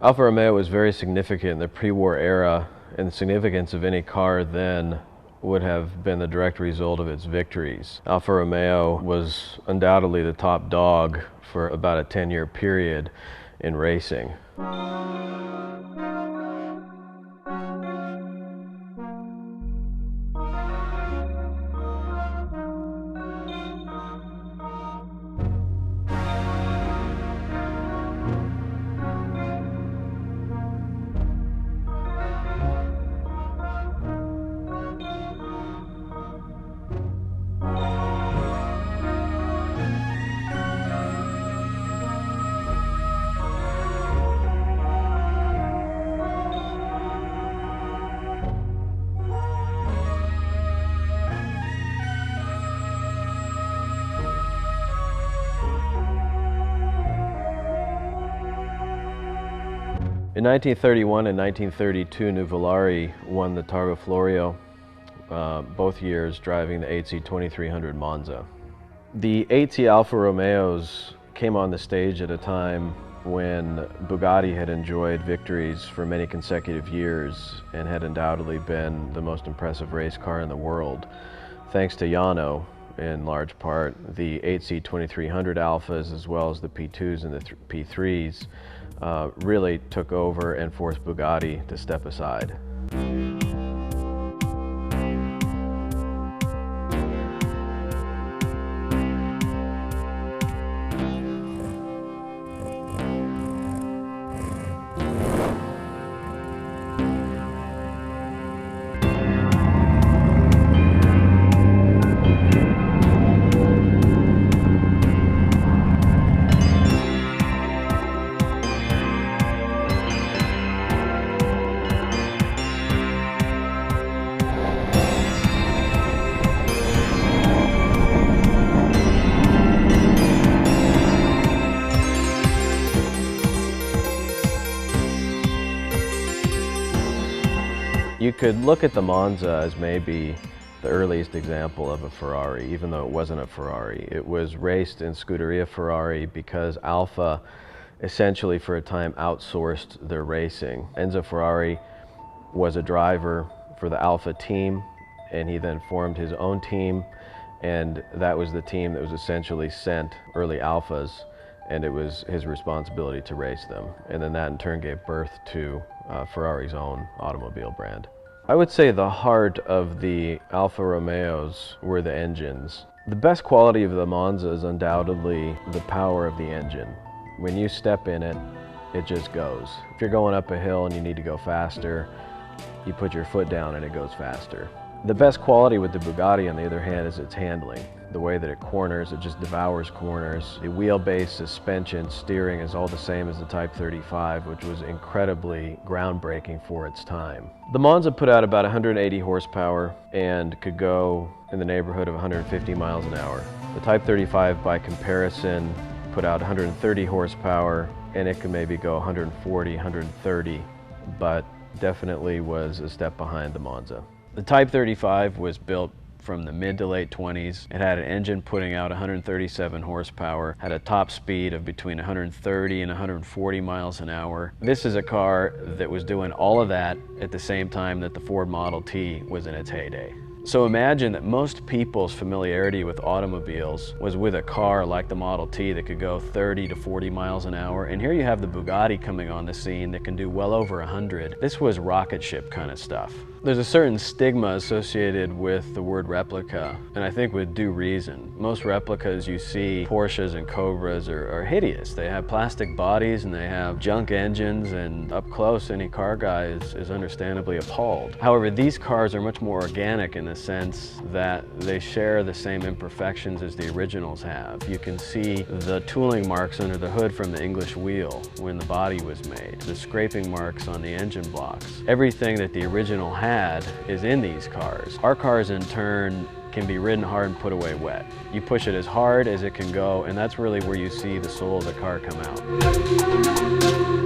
Alfa Romeo was very significant in the pre-war era, and the significance of any car then would have been the direct result of its victories. Alfa Romeo was undoubtedly the top dog for about a 10-year period in racing. In 1931 and 1932, Nuvolari won the Targa Florio, both years driving the 8C2300 Monza. The 8C Alfa Romeos came on the stage at a time when Bugatti had enjoyed victories for many consecutive years and had undoubtedly been the most impressive race car in the world. Thanks to Yano, in large part, the 8C2300 Alphas as well as the P2s and the P3s really took over and forced Bugatti to step aside. You could look at the Monza as maybe the earliest example of a Ferrari, even though it wasn't a Ferrari. It was raced in Scuderia Ferrari because Alfa essentially for a time outsourced their racing. Enzo Ferrari was a driver for the Alfa team, and he then formed his own team, and that was the team that was essentially sent early Alfas, and it was his responsibility to race them. And then that in turn gave birth to Ferrari's own automobile brand. I would say the heart of the Alfa Romeos were the engines. The best quality of the Monza is undoubtedly the power of the engine. When you step in it, it just goes. If you're going up a hill and you need to go faster, you put your foot down and it goes faster. The best quality with the Bugatti, on the other hand, is its handling. The way that it corners, it just devours corners. The wheelbase, suspension, steering is all the same as the Type 35, which was incredibly groundbreaking for its time. The Monza put out about 180 horsepower and could go in the neighborhood of 150 miles an hour. The Type 35, by comparison, put out 130 horsepower and it could maybe go 140, 130, but definitely was a step behind the Monza. The Type 35 was built from the mid to late 20s. It had an engine putting out 137 horsepower, had a top speed of between 130 and 140 miles an hour. This is a car that was doing all of that at the same time that the Ford Model T was in its heyday. So imagine that most people's familiarity with automobiles was with a car like the Model T that could go 30 to 40 miles an hour, and here you have the Bugatti coming on the scene that can do well over 100. This was rocket ship kind of stuff. There's a certain stigma associated with the word replica, and I think with due reason. Most replicas you see, Porsches and Cobras, are hideous. They have plastic bodies and they have junk engines, and up close any car guy is understandably appalled. However, these cars are much more organic in the sense that they share the same imperfections as the originals have. You can see the tooling marks under the hood from the English wheel when the body was made, the scraping marks on the engine blocks. Everything that the original had is in these cars. Our cars in turn can be ridden hard and put away wet. You push it as hard as it can go, and that's really where you see the soul of the car come out.